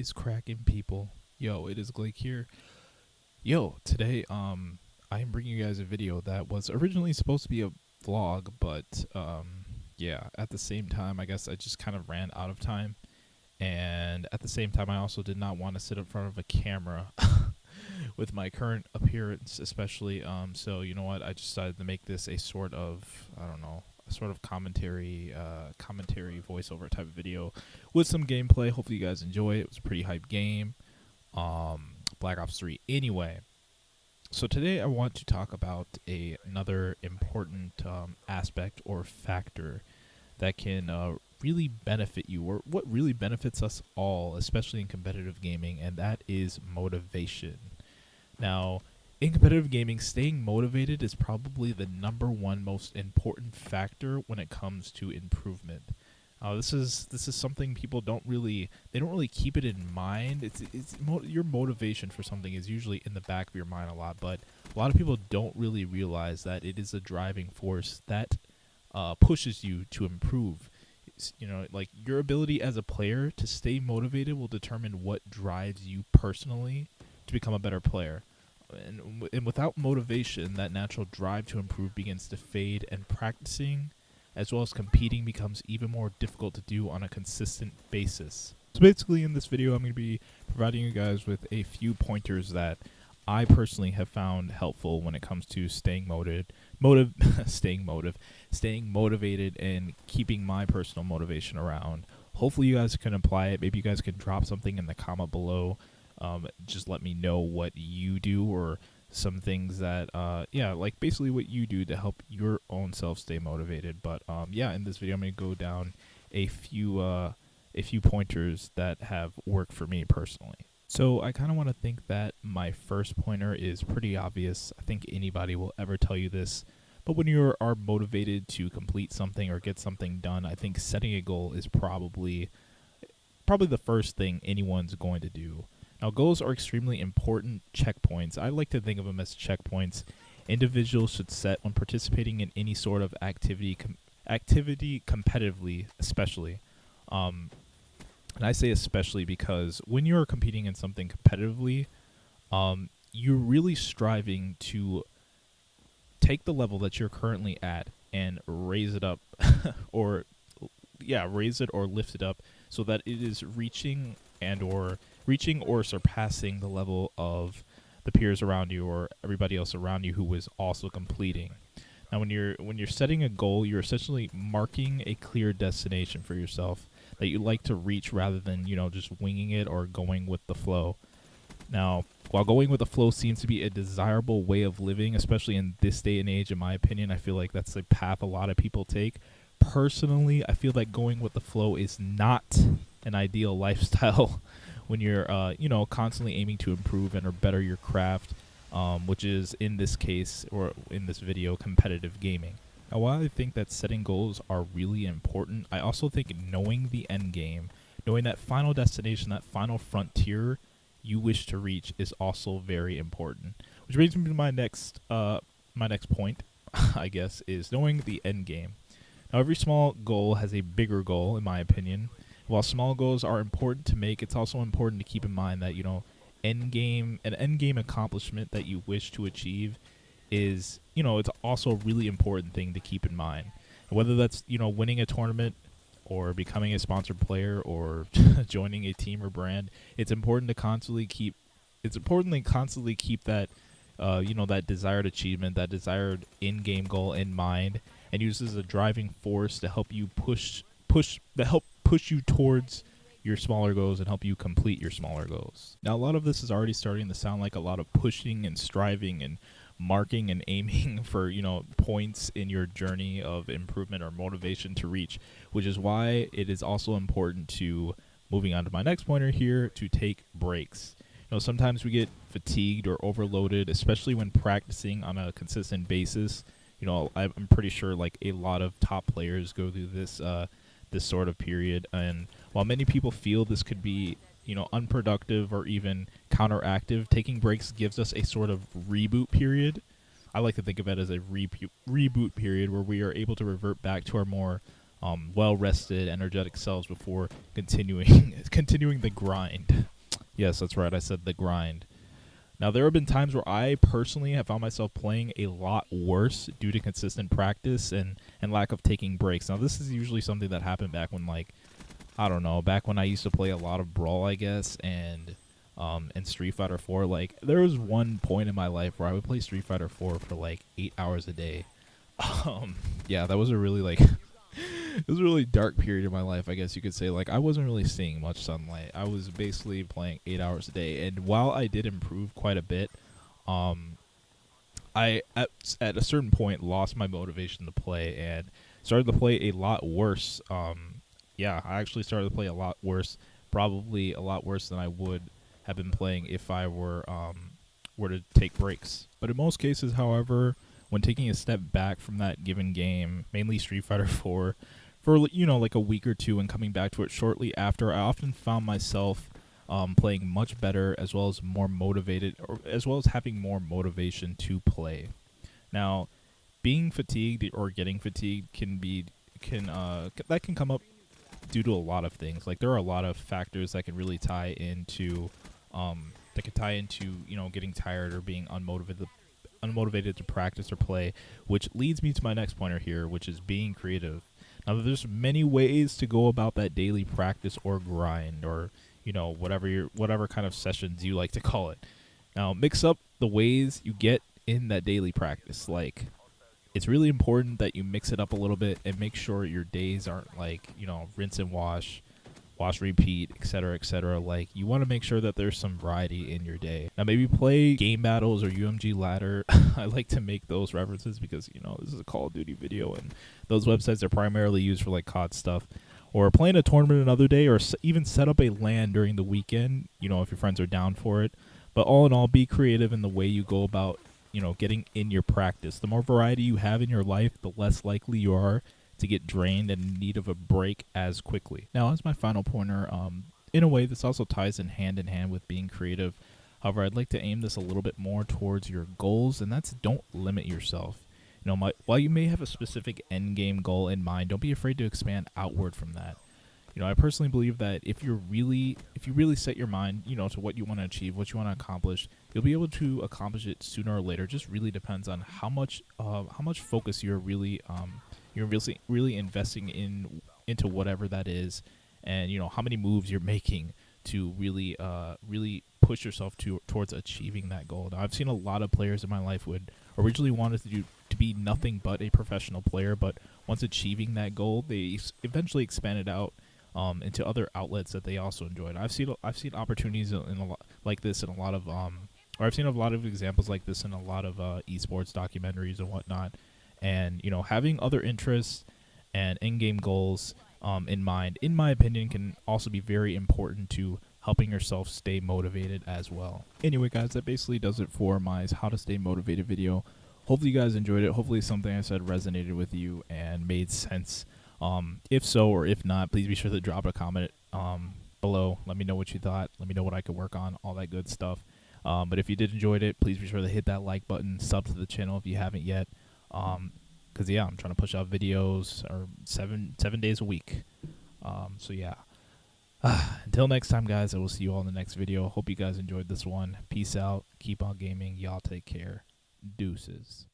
is cracking, people? Yo, it is Glake here. Yo, today I am bringing you guys a video that was originally supposed to be a vlog, but yeah, at the same time I guess I just kind of ran out of time, and at the same time I also did not want to sit in front of a camera with my current appearance, especially so you know what, I just decided to make this a sort of, I don't know, a sort of commentary voiceover type of video with some gameplay. Hopefully you guys enjoy it. It was a pretty hype game. Black Ops 3 anyway. So today I want to talk about another important aspect or factor that can really benefit you, or what really benefits us all, especially in competitive gaming, and that is motivation. Now, in competitive gaming, staying motivated is probably the number one most important factor when it comes to improvement. This is something people don't really keep it in mind. Your motivation for something is usually in the back of your mind a lot, but a lot of people don't really realize that it is a driving force that pushes you to improve. You know, like, your ability as a player to stay motivated will determine what drives you personally to become a better player. And without motivation, that natural drive to improve begins to fade, and practicing as well as competing becomes even more difficult to do on a consistent basis. So basically in this video I'm going to be providing you guys with a few pointers that I personally have found helpful when it comes to staying motivated and keeping my personal motivation around. Hopefully you guys can apply it. Maybe you guys can drop something in the comment below. Just let me know what you do, or some things that like basically what you do to help your own self stay motivated. But yeah, in this video I'm going to go down a few pointers that have worked for me personally. So I kind of want to think that my first pointer is pretty obvious. I think anybody will ever tell you this, but when you are motivated to complete something or get something done, I think setting a goal is probably the first thing anyone's going to do. Now, goals are extremely important checkpoints. I like to think of them as checkpoints individuals should set when participating in any sort of activity competitively, especially. And I say especially because when you're competing in something competitively, you're really striving to take the level that you're currently at and raise it up, raise it or lift it up so that it is reaching or surpassing the level of the peers around you or everybody else around you who is also completing. Now, when you're setting a goal, you're essentially marking a clear destination for yourself that you like to reach, rather than, you know, just winging it or going with the flow. Now, while going with the flow seems to be a desirable way of living, especially in this day and age, in my opinion, I feel like that's the path a lot of people take. Personally, I feel like going with the flow is not an ideal lifestyle when you're constantly aiming to improve and or better your craft, which is in this case, or in this video, competitive gaming. Now, while I think that setting goals are really important, I also think knowing the end game, knowing that final destination, that final frontier you wish to reach, is also very important. Which brings me to my next point, I guess, is knowing the end game. Now, every small goal has a bigger goal, in my opinion. While small goals are important to make, it's also important to keep in mind that, you know, an end game accomplishment that you wish to achieve is, you know, it's also a really important thing to keep in mind. Whether that's, you know, winning a tournament or becoming a sponsored player or joining a team or brand, it's important to constantly keep that that desired achievement, that desired in-game goal in mind, and use as a driving force to help you push you towards your smaller goals and help you complete your smaller goals. Now, a lot of this is already starting to sound like a lot of pushing and striving and marking and aiming for, you know, points in your journey of improvement or motivation to reach, which is why it is also important to, moving on to my next pointer here, to take breaks. You know, sometimes we get fatigued or overloaded, especially when practicing on a consistent basis. You know, I'm pretty sure like a lot of top players go through this sort of period, and while many people feel this could be, you know, unproductive or even counteractive, taking breaks gives us a sort of reboot period. I like to think of it as a reboot period where we are able to revert back to our more well-rested, energetic selves before continuing the grind. Yes, that's right. I said the grind. Now, there have been times where I personally have found myself playing a lot worse due to consistent practice and lack of taking breaks. Now, this is usually something that happened back when, like, I don't know, back when I used to play a lot of Brawl, I guess, and Street Fighter 4. Like, there was one point in my life where I would play Street Fighter 4 for like 8 hours a day. Yeah, that was a really like it was a really dark period of my life, I guess you could say. Like, I wasn't really seeing much sunlight. I was basically playing 8 hours a day, and while I did improve quite a bit, um, I at a certain point lost my motivation to play and started to play a lot worse. Yeah, I actually started to play a lot worse, probably a lot worse than I would have been playing if I were to take breaks. But in most cases, however, when taking a step back from that given game, mainly Street Fighter 4, for like a week or two and coming back to it shortly after, I often found myself playing much better, as well as more motivated, or as well as having more motivation to play. Now, being fatigued or getting fatigued can come up due to a lot of things. Like, there are a lot of factors that can really tie into getting tired or being unmotivated to practice or play, which leads me to my next pointer here, which is being creative. Now, there's many ways to go about that daily practice or grind, or whatever kind of sessions you like to call it. Now, mix up the ways you get in that daily practice. Like, it's really important that you mix it up a little bit and make sure your days aren't like, rinse and wash, repeat, etc., etc. Like, you want to make sure that there's some variety in your day. Now, maybe play game battles or UMG ladder. I like to make those references because, this is a Call of Duty video, and those websites are primarily used for like COD stuff. Or playing a tournament another day, or even set up a LAN during the weekend, if your friends are down for it. But all in all, be creative in the way you go about, getting in your practice. The more variety you have in your life, the less likely you are to get drained and in need of a break as quickly. Now, as my final pointer, in a way, this also ties in hand with being creative. However, I'd like to aim this a little bit more towards your goals, and that's don't limit yourself. While you may have a specific end game goal in mind, don't be afraid to expand outward from that. I personally believe that if you really set your mind, to what you want to achieve, what you want to accomplish, you'll be able to accomplish it sooner or later. It just really depends on how much focus you're really investing into whatever that is, and how many moves you're making to really push yourself towards achieving that goal. Now, I've seen a lot of players in my life who had originally wanted to be nothing but a professional player, but once achieving that goal, they eventually expanded out into other outlets that they also enjoyed. I've seen opportunities in a lot like this in a lot of or I've seen a lot of examples like this in a lot of esports documentaries and whatnot. And having other interests and in-game goals in mind, in my opinion, can also be very important to helping yourself stay motivated as well. Anyway, guys, that basically does it for my how to stay motivated video. Hopefully you guys enjoyed it. Hopefully something I said resonated with you and made sense. If so, or if not, please be sure to drop a comment below. Let me know what you thought. Let me know what I could work on, all that good stuff. But if you did enjoy it, please be sure to hit that like button, sub to the channel if you haven't yet. Because yeah, I'm trying to push out videos or seven days a week. So yeah. Until next time, guys, I will see you all in the next video. Hope you guys enjoyed this one. Peace out. Keep on gaming. Y'all take care. Deuces.